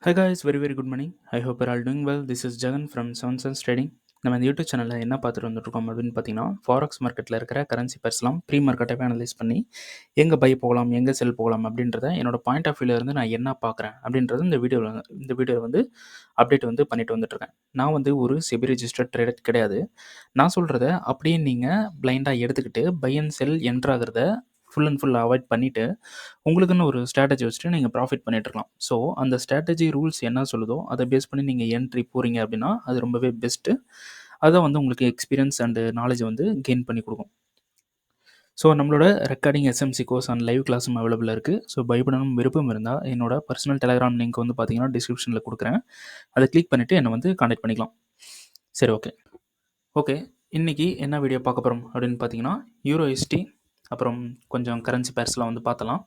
Hi guys, very good morning. I hope you're all doing well. This is Jagan from Seven Sense Trading. நம்ம இந்த YouTube சேனலில் என்ன பார்த்துட்டு வந்துட்டுருக்கோம் அப்படின்னு பார்த்தீங்கன்னா, ஃபாரெக்ஸ் மார்க்கெட்டில் இருக்கிற கரன்சி பேர்ஸ்லாம் ப்ரீ மார்க்கெட்டாகவே அனலைஸ் பண்ணி எங்கே பை போகலாம், எங்கே செல் போகலாம் அப்படின்றத என்னோட பாயிண்ட் ஆஃப் வியூலேருந்து நான் என்ன பார்க்குறேன் அப்படின்றது இந்த வீடியோவில் வந்து அப்டேட் வந்து பண்ணிட்டு வந்துட்டுருக்கேன். நான் வந்து ஒரு செபி ரெஜிஸ்டர்ட் ட்ரேடர் கிடையாது. நான் சொல்கிறத அப்படியே நீங்கள் பிளைண்டாக எடுத்துக்கிட்டு பை அண்ட் செல் என்ட்ராகிறத ஃபுல் அண்ட் ஃபுல் அவாய்ட் பண்ணிவிட்டு உங்களுக்குன்னு ஒரு ஸ்ட்ராட்டஜி வச்சுட்டு நீங்கள் ப்ராஃபிட் பண்ணிட்டுருக்கலாம். ஸோ அந்த ஸ்ட்ராட்டஜி ரூல்ஸ் என்ன சொல்லுதோ அதை பேஸ் பண்ணி நீங்கள் என்ட்ரி போகிறீங்க அப்படின்னா அது ரொம்பவே பெஸ்ட்டு. அதை வந்து உங்களுக்கு எக்ஸ்பீரியன்ஸ் அண்டு நாலேஜ் வந்து கெயின் பண்ணி கொடுக்கும். ஸோ நம்மளோட recording SMC course and live கிளாஸும் அவைலபிளாக இருக்குது. ஸோ பயப்படணும் விருப்பம் இருந்தால் என்னோட பர்சனல் டெலகிராம் லிங்க் வந்து பார்த்தீங்கன்னா டிஸ்கிரிப்ஷனில் கொடுக்குறேன். அதை கிளிக் பண்ணிவிட்டு என்னை வந்து கான்டாக்ட் பண்ணிக்கலாம். சரி, ஓகே இன்றைக்கி என்ன வீடியோ பார்க்க போகிறோம் அப்படின்னு பார்த்தீங்கன்னா, யூரோஎஸ்டி அப்புறம் கொஞ்சம் கரன்சி பேர்ஸ்லாம் வந்து பார்த்தலாம்.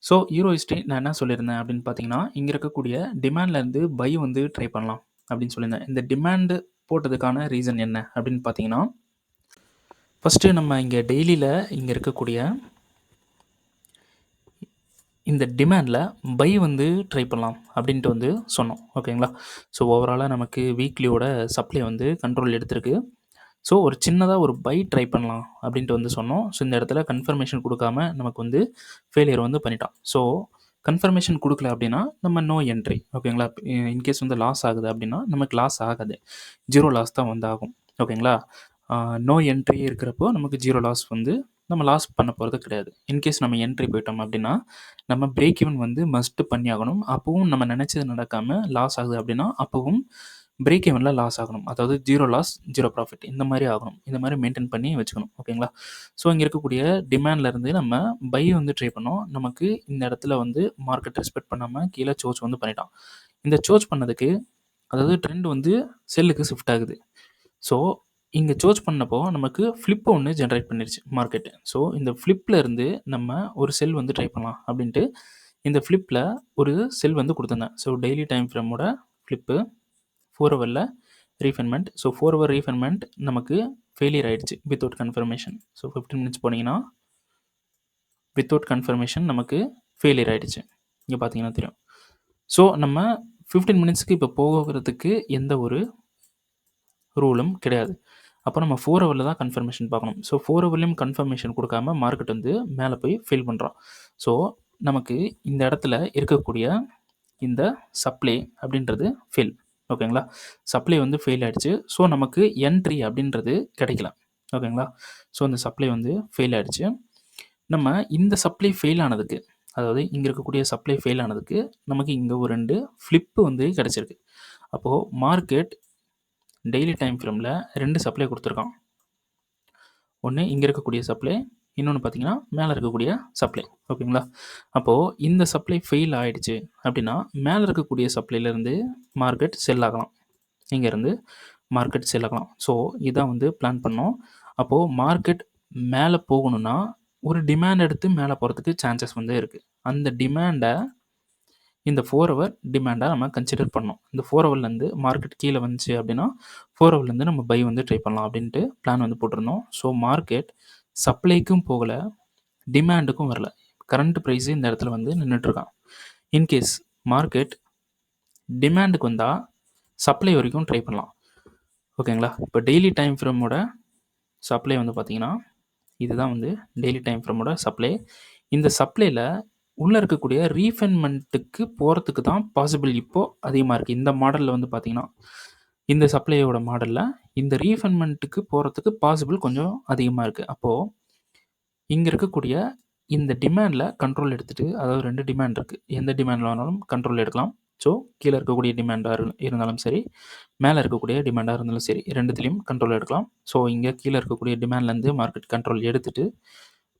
ஸோ யூரோஎஸ்டி நான் என்ன சொல்லியிருந்தேன் அப்படின்னு பார்த்தீங்கன்னா, இங்கே இருக்கக்கூடிய டிமாண்ட்லேருந்து பை வந்து ட்ரை பண்ணலாம் அப்படின்னு சொல்லியிருந்தேன். இந்த டிமாண்டு போட்டதுக்கான ரீசன் என்ன அப்படின்னு பார்த்தீங்கன்னா, ஃபஸ்ட்டு நம்ம இங்கே டெய்லியில் இங்கே இருக்கக்கூடிய இந்த டிமாண்டில் பை வந்து ட்ரை பண்ணலாம் அப்படின்ட்டு வந்து சொன்னோம். ஓகேங்களா? ஸோ ஓவராலாக நமக்கு வீக்லியோட சப்ளை வந்து கண்ட்ரோல் எடுத்திருக்கு. ஸோ ஒரு சின்னதாக ஒரு பை ட்ரை பண்ணலாம் அப்படின்ட்டு வந்து சொன்னோம். ஸோ இந்த இடத்துல கன்ஃபர்மேஷன் கொடுக்காம நமக்கு வந்து ஃபெயிலியர் வந்து பண்ணிட்டான். ஸோ கன்ஃபர்மேஷன் கொடுக்கல அப்படின்னா நம்ம நோ என்ட்ரி. ஓகேங்களா? இன்கேஸ் வந்து லாஸ் ஆகுது அப்படின்னா நமக்கு லாஸ் ஆகாது, 0 லாஸ் தான் வந்து ஆகும். ஓகேங்களா? நோ என்ட்ரி இருக்கிறப்போ நமக்கு 0 லாஸ் வந்து நம்ம லாஸ் பண்ண போகிறது கிடையாது. இன்கேஸ் நம்ம என்ட்ரி போயிட்டோம் அப்படின்னா நம்ம பிரேக் ஈவன் வந்து மஸ்ட்டு பண்ணி ஆகணும். அப்போவும் நம்ம நினச்சது நடக்காமல் லாஸ் ஆகுது அப்படின்னா அப்போவும் பிரேக் ஈவனில் லாஸ் ஆகணும். அதாவது 0 லாஸ் 0 ப்ராஃபிட் இந்த மாதிரி ஆகணும். இந்த மாதிரி மெயின்டைன் பண்ணி வச்சுக்கணும். ஓகேங்களா? ஸோ இங்கே இருக்கக்கூடிய டிமாண்ட்லேருந்து நம்ம பை வந்து ட்ரை பண்ணோம். நமக்கு இந்த இடத்துல வந்து மார்க்கெட் ரெஸ்பெக்ட் பண்ணாமல் கீழே சோச் வந்து பண்ணிட்டான். இந்த சோச் பண்ணதுக்கு அதாவது ட்ரெண்ட் வந்து செல்லுக்கு ஷிஃப்ட் ஆகுது. ஸோ இங்கே சோச் பண்ணப்போ நமக்கு ஃப்ளிப்பை ஒன்று ஜென்ரேட் பண்ணிருச்சு மார்க்கெட்டு. ஸோ இந்த ஃப்ளிப்பில் இருந்து நம்ம ஒரு செல் வந்து ட்ரை பண்ணலாம் அப்படின்ட்டு இந்த ஃப்ளிப்பில் ஒரு செல் வந்து கொடுத்துருந்தேன். ஸோ டெய்லி டைம் ஃப்ரேமோட ஃப்ளிப்பு 4 ஹவரில் ரீஃபைன்மெண்ட். ஸோ 4 ஹவர் ரீஃபைன்மெண்ட் நமக்கு ஃபெயிலியர் ஆகிடுச்சு வித்தவுட் கன்ஃபர்மேஷன். ஸோ 15 மினிட்ஸ் போனீங்கன்னா வித்தவுட் கன்ஃபர்மேஷன் நமக்கு ஃபெயிலியர் ஆகிடுச்சு. இங்கே பார்த்தீங்கன்னா தெரியும். ஸோ நம்ம 15 மினிட்ஸ்க்கு இப்போ போகிறதுக்கு எந்த ஒரு ரூலும் கிடையாது. அப்போ நம்ம 4 ஹவரில் தான் கன்ஃபர்மேஷன் பார்க்கணும். ஸோ 4 ஹவர்லேயும் கன்ஃபர்மேஷன் கொடுக்காம மார்க்கெட் வந்து மேலே போய் ஃபில் பண்ணுறோம். ஸோ நமக்கு இந்த இடத்துல இருக்கக்கூடிய இந்த சப்ளை அப்படின்றது ஃபெயில். ஓகேங்களா? சப்ளை வந்து ஃபெயில் ஆகிடுச்சு. ஸோ நமக்கு என்ட்ரி அப்படின்றது கிடைக்கல. ஓகேங்களா? ஸோ இந்த சப்ளை வந்து ஃபெயில் ஆகிடுச்சு. நம்ம இந்த சப்ளை ஃபெயில் ஆனதுக்கு, அதாவது இங்கே இருக்கக்கூடிய சப்ளை ஃபெயில் ஆனதுக்கு நமக்கு இங்கே ஒரு 2 ஃப்ளிப்பு வந்து கிடச்சிருக்கு. அப்போது மார்க்கெட் டெய்லி டைம் ஃப்ரேமில் 2 சப்ளை கொடுத்துருக்கான். ஒன்று இங்கே இருக்கக்கூடிய சப்ளை, இன்னொன்று பார்த்தீங்கன்னா மேலே இருக்கக்கூடிய சப்ளை. ஓகேங்களா? அப்போது இந்த சப்ளை ஃபெயில் ஆகிடுச்சு அப்படின்னா மேலே இருக்கக்கூடிய சப்ளைலேருந்து மார்க்கெட் செல் ஆகலாம். இங்கேருந்து மார்க்கெட் செல் ஆகலாம். ஸோ இதான் வந்து பிளான் பண்ணோம். அப்போது மார்க்கெட் மேலே போகணுன்னா ஒரு டிமாண்ட் எடுத்து மேலே போகிறதுக்கு சான்சஸ் வந்து இருக்குது. அந்த டிமாண்டை இந்த 4 ஹவர் டிமாண்டாக நம்ம கன்சிடர் பண்ணோம். இந்த 4 ஹவர்லேருந்து மார்க்கெட் கீழே வந்துச்சு அப்படின்னா 4 ஹவர்லேருந்து நம்ம பை வந்து ட்ரை பண்ணலாம் அப்படின்ட்டு பிளான் வந்து போட்டிருந்தோம். ஸோ மார்க்கெட் சப்ளைக்கும் போகலை, டிமாண்டுக்கும் வரல. கரண்ட் ப்ரைஸு இந்த இடத்துல வந்து நின்றுட்டுருக்கான். இன்கேஸ் மார்க்கெட் டிமாண்டுக்கு வந்தால் சப்ளை வரைக்கும் ட்ரை பண்ணலாம். ஓகேங்களா? இப்போ டெய்லி டைம் ஃப்ரேமோட சப்ளை வந்து பார்த்திங்கன்னா இதுதான் வந்து டெய்லி டைம் ஃப்ரேமோட சப்ளை. இந்த சப்ளையில் உள்ளே இருக்கக்கூடிய ரீஃபைன்மெண்ட்டுக்கு போகிறதுக்கு தான் பாசிபிள் இப்போது அதிகமாக இருக்குது. இந்த மாடலில் வந்து பார்த்திங்கன்னா இந்த சப்ளையோட மாடலில் இந்த ரீஃபைன்மெண்ட்டுக்கு போகிறதுக்கு பாசிபிள் கொஞ்சம் அதிகமாக இருக்குது. அப்போது இங்கே இருக்கக்கூடிய இந்த டிமாண்டில் கண்ட்ரோல் எடுத்துகிட்டு, அதாவது 2 டிமாண்ட் இருக்குது, எந்த டிமாண்டில் வேணாலும் கண்ட்ரோல் எடுக்கலாம். ஸோ கீழே இருக்கக்கூடிய டிமாண்டாக இருந்தாலும் சரி, மேலே இருக்கக்கூடிய டிமாண்டாக இருந்தாலும் சரி, 2த்துலேயும் கண்ட்ரோல் எடுக்கலாம். ஸோ இங்கே கீழே இருக்கக்கூடிய டிமாண்ட்லேருந்து மார்க்கெட் கண்ட்ரோல் எடுத்துகிட்டு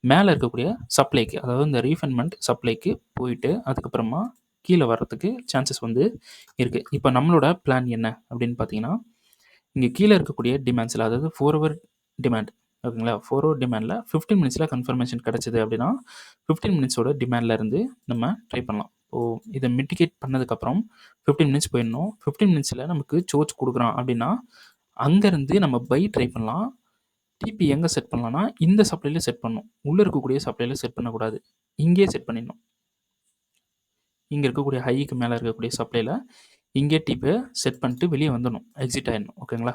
மேலே இருக்கக்கூடிய சப்ளைக்கு, அதாவது இந்த ரீஃபைன்மெண்ட் சப்ளைக்கு போயிட்டு அதுக்கப்புறமா கீழே வர்றதுக்கு சான்சஸ் வந்து இருக்குது. இப்போ நம்மளோட பிளான் என்ன அப்படின்னு பார்த்தீங்கன்னா, இங்கே கீழே இருக்கக்கூடிய டிமாண்ட்ஸில், அதாவது 4 ஹவர் டிமாண்ட். ஓகேங்களா? 4 ஹவர் டிமாண்டில் 15 மினிட்ஸில் கன்ஃபர்மேஷன் கிடச்சிது அப்படின்னா 15 மினிட்ஸோட டிமாண்டில் இருந்து நம்ம ட்ரை பண்ணலாம். இதை மிட்டிகேட் பண்ணதுக்கப்புறம் 15 மினிட்ஸ் போயிடணும். 15 மினிட்ஸில் நமக்கு சோச் கொடுக்குறான் அப்படின்னா அங்கேருந்து நம்ம பை ட்ரை பண்ணலாம். டிபி எங்கே செட் பண்ணலாம்னா இந்த சப்ளையில் செட் பண்ணணும். உள்ளே இருக்கக்கூடிய சப்ளையில் செட் பண்ணக்கூடாது, இங்கேயே செட் பண்ணிடணும். இங்கே இருக்கக்கூடிய ஹைக்கு மேலே இருக்கக்கூடிய சப்ளையில் இங்கே டிப்பை செட் பண்ணிட்டு வெளியே வந்துடணும், எக்ஸிட் ஆகிடணும். ஓகேங்களா?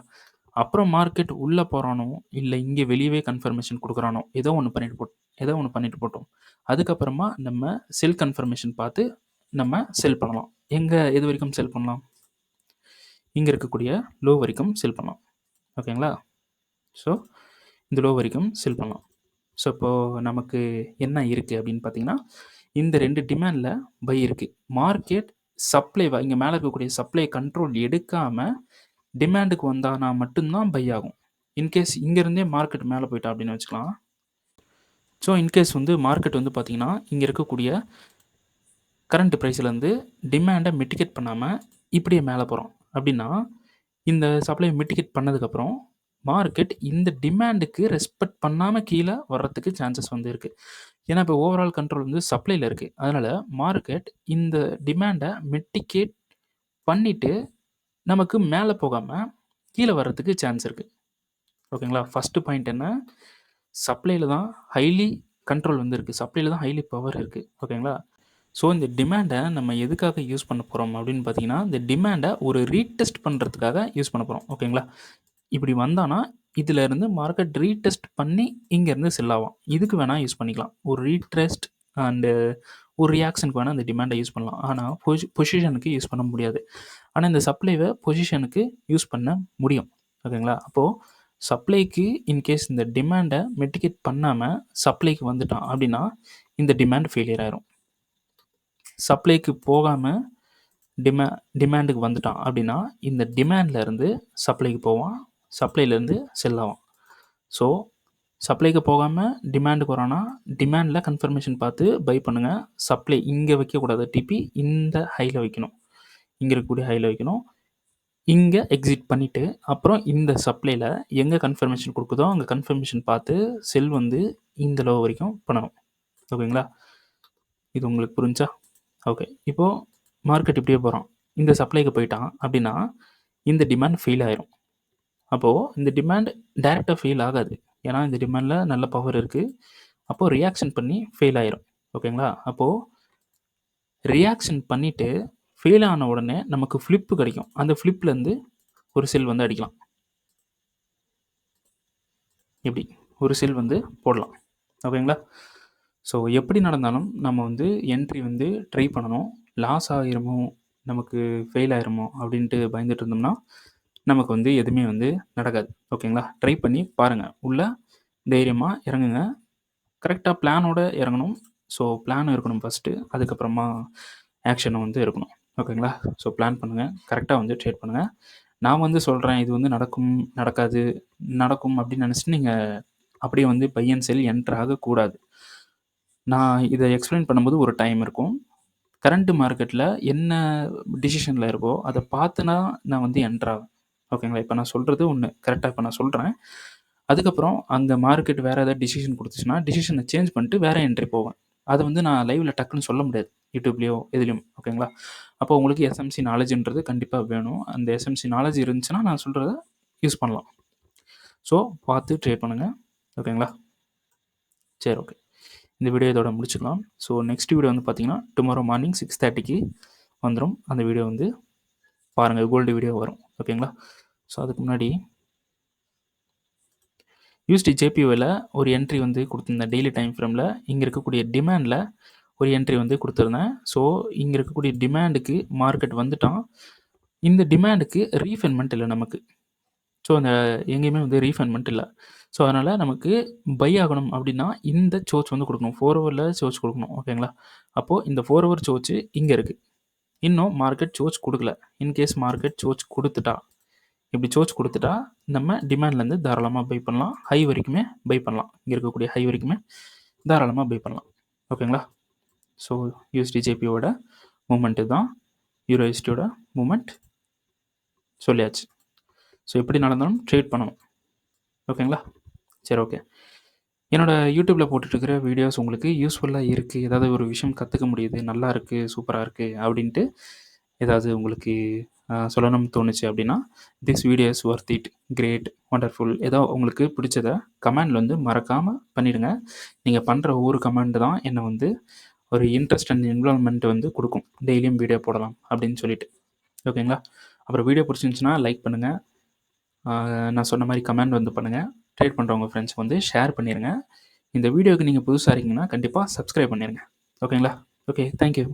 அப்புறம் மார்க்கெட் உள்ளே போகிறானோ இல்லை இங்கே வெளியவே கன்ஃபர்மேஷன் கொடுக்குறானோ ஏதோ ஒன்று பண்ணிட்டு போட்டோம். அதுக்கப்புறமா நம்ம செல் கன்ஃபர்மேஷன் பார்த்து நம்ம செல் பண்ணலாம். எங்கே எது வரைக்கும் செல் பண்ணலாம்? இங்கே இருக்கக்கூடிய லோ வரைக்கும் செல் பண்ணலாம். ஓகேங்களா? ஸோ இந்த லோ வரைக்கும் செல் பண்ணலாம். ஸோ இப்போது நமக்கு என்ன இருக்குது அப்படின்னு பார்த்தீங்கன்னா, இந்த 2 டிமாண்டில் பை இருக்குது. மார்க்கெட் சப்ளைவை இங்கே மேலே இருக்கக்கூடிய சப்ளை கண்ட்ரோல் எடுக்காமல் டிமாண்டுக்கு வந்தானா மட்டும்தான் பை ஆகும். இன்கேஸ் இங்கேருந்தே மார்க்கெட் மேலே போயிட்டா அப்படின்னு வச்சுக்கலாம். ஸோ இன்கேஸ் வந்து மார்க்கெட் வந்து பார்த்திங்கன்னா இங்கே இருக்கக்கூடிய கரண்ட் ப்ரைஸ்லேருந்து டிமாண்டை மிட்டிகேட் பண்ணாமல் இப்படியே மேலே போகிறோம் அப்படின்னா, இந்த சப்ளை மிட்டிகேட் பண்ணதுக்கப்புறம் மார்க்கெட் இந்த டிமாண்டுக்கு ரெஸ்பெக்ட் பண்ணாமல் கீழே வர்றதுக்கு சான்சஸ் வந்து இருக்குது. ஏன்னா இப்போ ஓவரால் கண்ட்ரோல் வந்து சப்ளையில் இருக்குது. அதனால் மார்க்கெட் இந்த டிமாண்டை மிட்டிகேட் பண்ணிவிட்டு நமக்கு மேலே போகாமல் கீழே வர்றதுக்கு சான்ஸ் இருக்குது. ஓகேங்களா? ஃபஸ்ட்டு பாயிண்ட் என்ன, சப்ளையில் தான் ஹைலி கண்ட்ரோல் வந்து இருக்குது, சப்ளையில் தான் ஹைலி பவர் இருக்குது. ஓகேங்களா? ஸோ இந்த டிமாண்டை நம்ம எதுக்காக யூஸ் பண்ண போகிறோம் அப்படின்னு பார்த்தீங்கன்னா, இந்த டிமாண்டை ஒரு ரீடெஸ்ட் பண்ணுறதுக்காக யூஸ் பண்ண போகிறோம். ஓகேங்களா? இப்படி வந்தானா இதிலேருந்து மார்க்கெட் ரீடெஸ்ட் பண்ணி இங்கேருந்து செல் ஆகும். இதுக்கு வேணால் யூஸ் பண்ணிக்கலாம். ஒரு ரீட்ரெஸ்ட் அண்டு ஒரு ரியாக்ஷனுக்கு வேணால் இந்த டிமாண்டை யூஸ் பண்ணலாம். ஆனால் பொசிஷனுக்கு யூஸ் பண்ண முடியாது. ஆனால் இந்த சப்ளைவை பொசிஷனுக்கு யூஸ் பண்ண முடியும். ஓகேங்களா? அப்போது சப்ளைக்கு இன்கேஸ் இந்த டிமாண்டை மிட்டிகேட் பண்ணாமல் சப்ளைக்கு வந்துட்டான் அப்படின்னா இந்த டிமாண்ட் ஃபெயிலியர் ஆயிரும். சப்ளைக்கு போகாமல் டிமாண்டுக்கு வந்துட்டான் அப்படின்னா இந்த டிமாண்ட்லேருந்து சப்ளைக்கு போவான், சப்ளைலேருந்து செல் ஆகும். ஸோ சப்ளைக்கு போகாமல் டிமாண்டுக்கு வரானா டிமாண்டில் கன்ஃபர்மேஷன் பார்த்து பை பண்ணுங்கள். சப்ளை இங்கே வைக்கக்கூடாது, டிபி இந்த ஹையில் வைக்கணும், இங்கே இருக்கக்கூடிய ஹையில் வைக்கணும். இங்கே எக்ஸிட் பண்ணிவிட்டு அப்புறம் இந்த சப்ளையில் எங்கே கன்ஃபர்மேஷன் கொடுக்குதோ அங்கே கன்ஃபர்மேஷன் பார்த்து செல் வந்து இந்த லோ வரைக்கும் பண்ணணும். ஓகேங்களா? இது உங்களுக்கு புரிஞ்சா? ஓகே. இப்போது மார்க்கெட் இப்படியே போகிறான், இந்த சப்ளைக்கு போயிட்டான் அப்படின்னா இந்த டிமாண்ட் ஃபெயில் ஆயிரும். அப்போது இந்த டிமாண்ட் டைரெக்டாக ஃபெயில் ஆகாது, ஏன்னா இந்த டிமாண்டில் நல்ல பவர் இருக்குது. அப்போது ரியாக்ஷன் பண்ணி ஃபெயில் ஆயிரும். ஓகேங்களா? அப்போது ரியாக்ஷன் பண்ணிவிட்டு ஃபெயில் ஆன உடனே நமக்கு ஃப்ளிப்பு கிடைக்கும். அந்த ஃப்ளிப்லேருந்து ஒரு செல் வந்து அடிக்கலாம். இப்படி ஒரு செல் வந்து போடலாம். ஓகேங்களா? ஸோ எப்படி நடந்தாலும் நம்ம வந்து என்ட்ரி வந்து ட்ரை பண்ணணும். லாஸ் ஆகிருமோ, நமக்கு ஃபெயில் ஆகிருமோ அப்படின்ட்டு பயந்துட்டு இருந்தோம்னா நமக்கு வந்து எதுவுமே வந்து நடக்காது. ஓகேங்களா? ட்ரை பண்ணி பாருங்கள். உள்ளே தைரியமாக இறங்குங்க. கரெக்டாக பிளானோட இறங்கணும். ஸோ பிளான் இருக்கணும் ஃபஸ்ட்டு, அதுக்கப்புறமா ஆக்ஷனும் வந்து இருக்கணும். ஓகேங்களா? ஸோ பிளான் பண்ணுங்கள், கரெக்டாக வந்து ட்ரேட் பண்ணுங்கள். நான் வந்து சொல்கிறேன் இது வந்து நடக்கும், நடக்காது, நடக்கும் அப்படின்னு நினச்சிட்டு நீங்கள் அப்படியே வந்து பை அண்ட் செல் என்ட்ரு ஆகக்கூடாது. நான் இதை எக்ஸ்பிளைன் பண்ணும்போது ஒரு டைம் இருக்கும். கரண்ட் மார்க்கெட்டில் என்ன டிசிஷனில் இருக்கோ அதை பார்த்துனா நான் வந்து என்ட்ரு ஆவேன். ஓகேங்களா? இப்போ நான் சொல்கிறது ஒன்று கரெக்டாக இப்போ நான் சொல்கிறேன். அதுக்கப்புறம் அந்த மார்க்கெட் வேறு ஏதாவது டிசிஷன் கொடுத்துச்சுன்னா டிசிஷனை சேஞ்ச் பண்ணிட்டு வேறு என்ட்ரி போவேன். அதை வந்து நான் லைவில் டக்குன்னு சொல்ல முடியாது, யூடியூப்லேயோ எதுலேயும். ஓகேங்களா? அப்போ உங்களுக்கு எஸ்எம்சி நாலேஜுன்றது கண்டிப்பாக வேணும். அந்த எஸ்எம்சி நாலேஜ் இருந்துச்சுன்னா நான் சொல்கிறத யூஸ் பண்ணலாம். ஸோ பார்த்து ட்ரேட் பண்ணுங்கள். ஓகேங்களா? சரி, ஓகே. இந்த வீடியோ இதோட முடிச்சுக்கலாம். ஸோ நெக்ஸ்ட் வீடியோ வந்து பார்த்தீங்கன்னா டுமாரோ மார்னிங் 6:30க்கு வந்துடும். அந்த வீடியோ வந்து பாருங்கள், கோல்டு வீடியோ வரும். ஓகேங்களா? ஸோ அதுக்கு முன்னாடி யூஎஸ்டி ஜேபிஓவில் ஒரு என்ட்ரி வந்து கொடுத்துருந்தேன். டெய்லி டைம் ஃப்ரேமில் இங்கே இருக்கக்கூடிய டிமாண்டில் ஒரு என்ட்ரி வந்து கொடுத்துருந்தேன். ஸோ இங்கே இருக்கக்கூடிய டிமாண்டுக்கு மார்க்கெட் வந்துட்டான். இந்த டிமாண்டுக்கு ரீஃபண்ட்மெண்ட் இல்லை நமக்கு. ஸோ அந்த எங்கேயுமே வந்து ரீஃபண்ட்மெண்ட் இல்லை. ஸோ அதனால் நமக்கு பை ஆகணும் அப்படின்னா இந்த சோச் வந்து கொடுக்கணும். 4 ஹவரில் சோச் கொடுக்கணும். ஓகேங்களா? அப்போது இந்த 4 ஹவர் சோச்சு இங்கே இருக்குது. இன்னும் மார்க்கெட் சோச் கொடுக்கல. இன்கேஸ் மார்க்கெட் சோச் கொடுத்துட்டா, இப்படி சோச் கொடுத்துட்டா நம்ம டிமாண்ட்லேருந்து தாராளமாக பை பண்ணலாம். ஹை வரைக்குமே பை பண்ணலாம். இங்கே இருக்கக்கூடிய ஹை வரைக்குமே தாராளமாக பை பண்ணலாம். ஓகேங்களா? ஸோ யூஎஸ்டி ஜேபியோட மூமெண்ட்டு தான் யூரோஎஸ்டியோட மூமெண்ட் சொல்லியாச்சு. ஸோ எப்படி நடந்தாலும் ட்ரேட் பண்ணணும். ஓகேங்களா? சரி, ஓகே. என்னோடய யூடியூப்பில் போட்டுட்ருக்கிற வீடியோஸ் உங்களுக்கு யூஸ்ஃபுல்லாக இருக்குது, ஏதாவது ஒரு விஷயம் கற்றுக்க முடியுது, நல்லா இருக்குது, சூப்பராக இருக்குது அப்படின்ட்டு ஏதாவது உங்களுக்கு சொல்லணும்னு தோணுச்சு அப்படின்னா this video is worth it, great, wonderful, ஏதோ உங்களுக்கு பிடிச்சதை கமெண்டில் வந்து மறக்காமல் பண்ணிவிடுங்க. நீங்கள் பண்ணுற ஒவ்வொரு கமெண்ட் தான் என்னை வந்து ஒரு இன்ட்ரெஸ்ட் அண்ட் இன்வால்வ்மெண்ட் வந்து கொடுக்கும். டெய்லியும் வீடியோ போடலாம் அப்படின்னு சொல்லிட்டு. ஓகேங்களா? அப்புறம் வீடியோ பிடிச்சிருந்துச்சுன்னா லைக் பண்ணுங்கள். நான் சொன்ன மாதிரி கமெண்ட் வந்து பண்ணுங்கள். ட்ரேட் பண்ணுறவங்க ஃப்ரெண்ட்ஸ்க்கு வந்து ஷேர் பண்ணிடுங்க. இந்த வீடியோவுக்கு நீங்கள் புதுசாக இருக்கீங்கன்னா கண்டிப்பாக சப்ஸ்கிரைப் பண்ணிடுங்க. ஓகேங்களா? Okay, thank you.